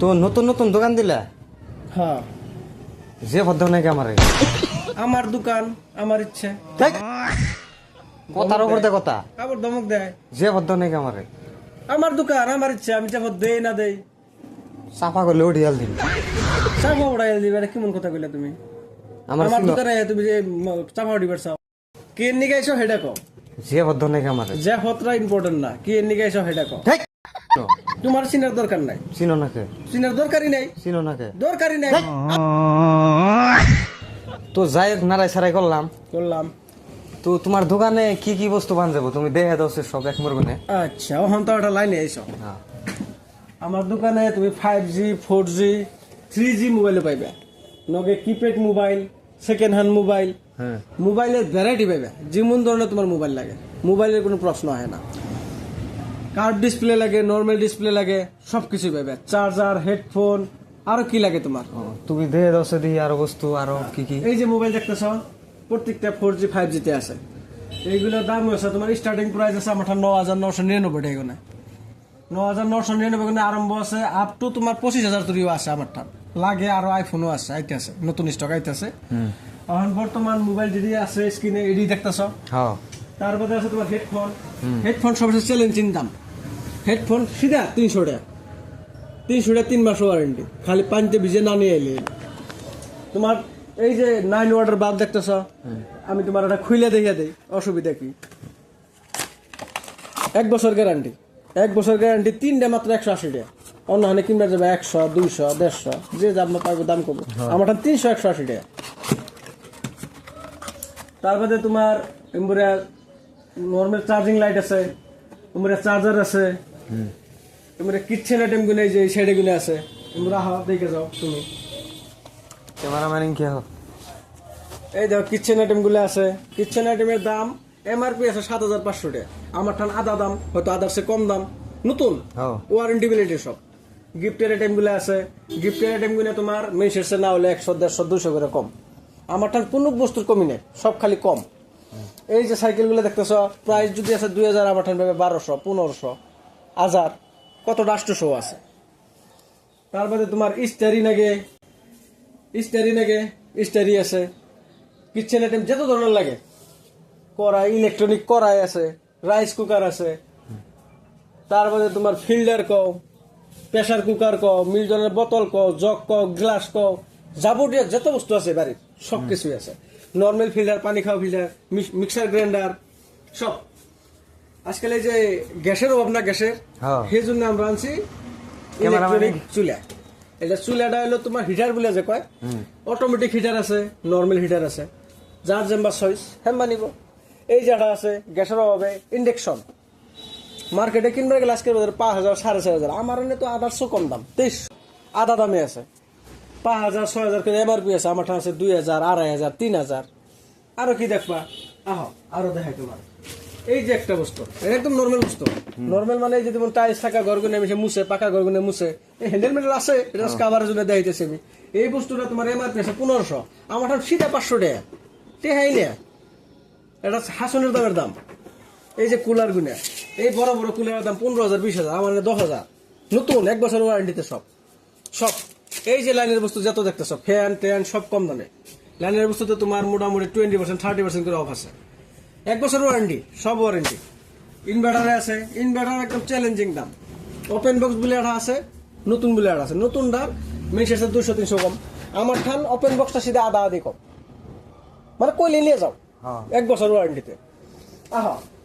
তো নতুন নতুন দোকান দিলা? হ্যাঁ, যে ভদ্র নাকি আমার আমার দোকান, আমার ইচ্ছে। কথার উপর দে কথা। আবার ধমক দেয়। যে ভদ্র নাকি আমার আমার দোকান, আমার ইচ্ছে, আমি চাপ দেই না দেই। চাপা করলে উঠিয়াল দিন। চাপা উড়াই দিবে, এটা কেমন কথা কইলা তুমি? আমার আমার দোকানে তুমি যে চাপা উঠিবার চাও, কে নিয়ে গাইছো হেডা কও। যে ভদ্র নাকি আমার যে হতরা ইম্পর্টেন্ট না, কে নিয়ে গাইছো হেডা কও। তোমার চিনার দরকার নাই। চিনো নাকে? চিনার দরকারই নাই। চিনো নাকে? দরকারই নাই। তো যাই হোক নারাই সারাই করলাম। তো তোমার দোকানে কি কি বস্তু পান যাবো? তুমি দেখে দাও সব এক মুরগুনে। আচ্ছা, ওখান তো একটা লাইনে আইছো। হ্যাঁ। আমার দোকানে তুমি 5G 4G 3G মোবাইল পাইবে, নগে keypad mobile, second hand mobile, হ্যাঁ, মোবাইলের ভ্যারাইটি পাইবে। যেমন ধরনের তোমার মোবাইল লাগে, মোবাইলের কোনো প্রশ্ন হয় না। কার্ভ ডিসপ্লে লাগে, নর্মাল ডিসপ্লে লাগে, সব কিছুই পাইবে। চার্জার, হেডফোন, আরো কি লাগে তোমার? তুমি দেখে দাও দিই আরো বস্তু আরো কি কি। এই যে মোবাইল দেখতেছ, প্রত্যেকটা 4G 5G তে আছে। এইগুলোর দাম হচ্ছে তোমার স্টার্টিং প্রাইস আছে আমার 9,999 টাকা। 9,999 আরম্ভ আছে, আপ টু তোমার 25,000 তৈরিও আছে আমার ঠান। লাগে আরো আইফোনও আছে, আইতেছে নতুন স্টক আইতেছে। এখন বর্তমান মোবাইল যেটি আছে স্ক্রিনে এডি দেখতেছ। হ্যাঁ। তারপরে আছে তোমার হেডফোন। হেডফোন সবচেয়ে চ্যালেঞ্জিং দাম। হেডফোন সিধা 300 টাকা। 300 টাকা 3 মাস ওয়ারেন্টি, খালি পানিতে ভিজে না নিয়ে এলে। তোমার এই যে 9 ওয়াটের বাল্ব দেখতেছ, আমি তোমার এটা খুলে দেখিয়ে দেই, অসুবিধা কি? 1 বছর গ্যারান্টি। 1 বছর গ্যারান্টি, 3টা মাত্র 180 টাকা। অন্য হানে কিনবা যাবে 100, 200, 150, যে দাম পাইবো দাম করবো। আমার 300 180 টাকা। তারপরে তোমার নর্মাল চার্জিং লাইট আছে, চার্জার আছে, কিচেন আইটেম গুলো যে সাইডে গুলো আছে, দেখে যাও তুমি। ক্যামেরাম্যান কি হোক? এই দেখো কিচেন আইটেম গুলো আছে। কিচেন আইটেমের দাম এমআরপি আছে 7,500 টাকা। আমার ঠান আধা দাম, হয়তো আধার সে কম দাম, নতুন ওয়ারেন্টি বিলিটি সব। গিফটের আইটেম গুলো আছে। গিফটের আইটেম গুলো তোমার মেসের না হলে 100, 150, 200 করে কম। আমার ঠান কোনো বস্তুর কমই নেই, সব খালি কম। এই যে সাইকেল গুলো দেখতেছ, প্রাইস যদি আছে 2,000, আমার ঠান পাবে 1200, 1500, 1000, কত 800 আছে। তারপরে তোমার স্টারি আছে। কিচেন আইটেম যত ধরনের লাগে, কড়াই, ইলেকট্রনিক কড়াই আছে, রাইস কুকার আছে। তারপরে তোমার ফিল্টার কও, প্রেসার কুকার কও, মিল্টনের বোতল কও, জগ কও, গ্লাস কও, যাবতীয় যত বস্তু আছে বাড়ির সব কিছুই আছে। নর্মাল ফিল্টার, পানি খাওয়া ফিল্টার, মিক্সার গ্রাইন্ডার, সব। আজকাল এই যে গ্যাসের অভাব না, গ্যাসের, সেই জন্য আমরা আনছি ইলেকট্রনিক চুলা। এটা চুলাটা হলো তোমার হিটার বলে যে কয়, অটোমেটিক হিটার আছে, নর্মাল হিটার আছে, যার যেমবা চয়েস হেম বানিব। এই যেটা আছে গ্যাসের অভাবে ইন্ডাকশন, মার্কেটে কিনবার গেলে আজকের 5,000, 4,500। আমার এনে তো আদারশো কম দাম, 23 আধা দামে আছে। 5,000, 6,000 করে এমআরপি আছে। আমার আছে 2,000, 2,500, 3,000। আরো কি দেখবা? আরো দেখাই তোমার। এই যে একটা বস্তু, এটা একদম নর্মাল বস্তু। নর্মাল মানে এই যে যেমন টাইলস থাকা ঘরগুনে মিশে মুছে, পাকা ঘরগুনে মুছে, এই হ্যান্ডেল মেডেল আছে, এটা কাভারের জন্য দেখাইতেছি আমি। এই বস্তুটা তোমার এমআরপি আছে 1500, আমার সিধা 500 টাকা। টেহাই না, এটা হাসনের দামের দাম। এই যে কুলার গুনে, এই বড় বড় কুলারের দাম 15,000, 20,000, আমার 10,000, নতুন 1 বছর ওয়ারেন্টিতে সব। এই যে লাইনের বস্তু যত দেখতেছ, ফ্যান ট্যান সব কম দামে। লাইনের বস্তুতে তোমার মোটামুটি 20%, 30% করে অফ আছে। 1 বছর ওয়ারেন্টি, সব ওয়ারেন্টি। ইনভার্টারে আছে, ইনভার্টার একদম চ্যালেঞ্জিং দাম। ওপেন বক্স বলে একটা আছে, নতুন বলে একটা আছে। নতুনটার মেসের 200-300 কম। আমার ঠান ওপেন বক্সটা সিধা আধা আধি কম, মানে কইলে নিয়ে যাও 1 বছর ওয়ারেন্টিতে।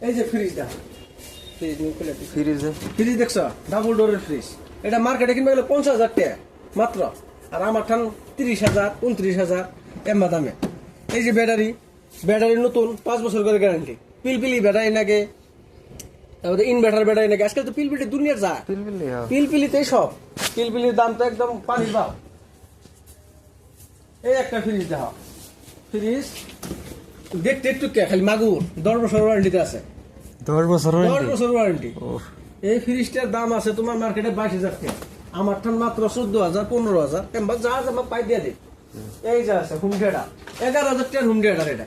এই যে ফ্রিজ দেখা, ফ্রিজ দেখছ, ডাবল ডোরের ফ্রিজ। এটা মার্কেটে কিনবে গেলে 50,000 টাকা মাত্র, আর আমার ঠান 30,000, 29,000 এমা দামে। এই যে ব্যাটারি নতুন, 5 বছর করে গ্যারান্টি। পিলপিলি ব্যাটারি নাকি, তারপরে ইনভার্টার ব্যাটারি নাকি। আজকাল তো পিলপিলি দুনিয়ার যা, পিলপিলিতেই সব। পিলপিলির দাম তো একদম পানির ভাব। এই একটা ফ্রিজ দেখা, ফ্রিজ দেখতে একটু খালি মাগুর, 10 বছর ওয়ারেন্টিতে আছে। 10 বছর ওয়ারেন্টি। এই ফ্রিজটার দাম আছে তোমার মার্কেটে 22,000 টাকা। আমার ঠান মাত্র 14,000, 15,000 এমবা যা যা পাই দিয়ে দিই। এই যে আছে হোম থিয়েটার, 11,000 টাকা হোম থিয়েটার। এটা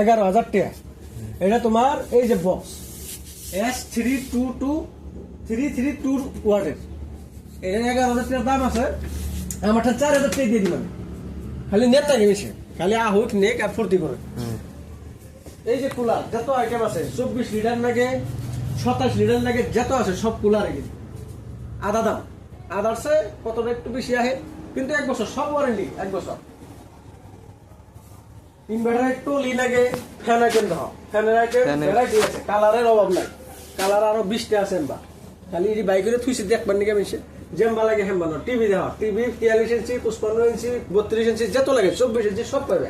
11,000 টাকা। এটা তোমার এই যে বক্স S322 332 ওয়াটের, এটা 11,000 টাকা দাম আছে, আমারটা 4,000 টাকা দিয়ে দিলাম। খালি নেট থাকে বেশি, খালি আহুক নেক আর ফুর্তি করে। এই যে কুলার যত আইটেম আছে, 24 লিটার লাগে, 27 লিটার লাগে, যত আছে সব কুলার এগুলি আধা দাম। আদার্সে কতটা একটু বেশি আহে, কিন্তু 1 বছর সব ওয়ারেন্টি 1 বছর। ইনভার্টার একটু লি লাগে, ফ্যান আইটেম দাও, ফ্যানের আইটেম ভ্যারাইটি আছে, কালারের অভাব নাই। কালার আরো 20টা আছে এমবা, খালি এই বাইকের থুইছে দেখবার নিকে মিশে যেমবা লাগে হেমবা না। টিভি দাও, টিভি 43 ইঞ্চি, 55 ইঞ্চি, 32 ইঞ্চি যত লাগে, 24 ইঞ্চি সব পাবে।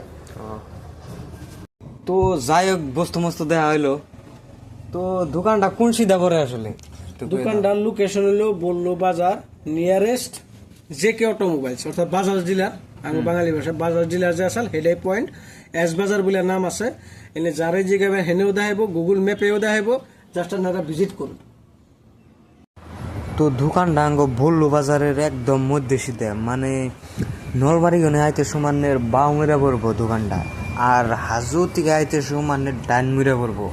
তো যাই হোক, বস্তু মস্তু দেওয়া হইলো। তো দোকানটা কোন সিধা পরে আসলে? একটু কয়ে দাও। দোকানটার লোকেশন হলো বললো বাজার, নিয়ারেস্ট জেকে অটোমোবাইলস, অর্থাৎ বাজাজ ডিলার। আমি বাঙালি ভাষা বাজাজ ডিলার যে আসাল হেডাই পয়েন্ট এস বাজার বলে নাম আছে। এনে যারে জিগাবে হেনেও দেখাইব, গুগল ম্যাপেও দেখাইব, জাস্ট আপনারা ভিজিট করুন। তো দোকানটা আঙ্গ ভল্লু বাজারের একদম মধ্যে সিধে, মানে নলবাড়ি গনে আইতে সমানের বাউ মেরা পড়বো দোকানটা, আর হাজু থেকে আইতে সমানের ডাইন মেরা পড়বো।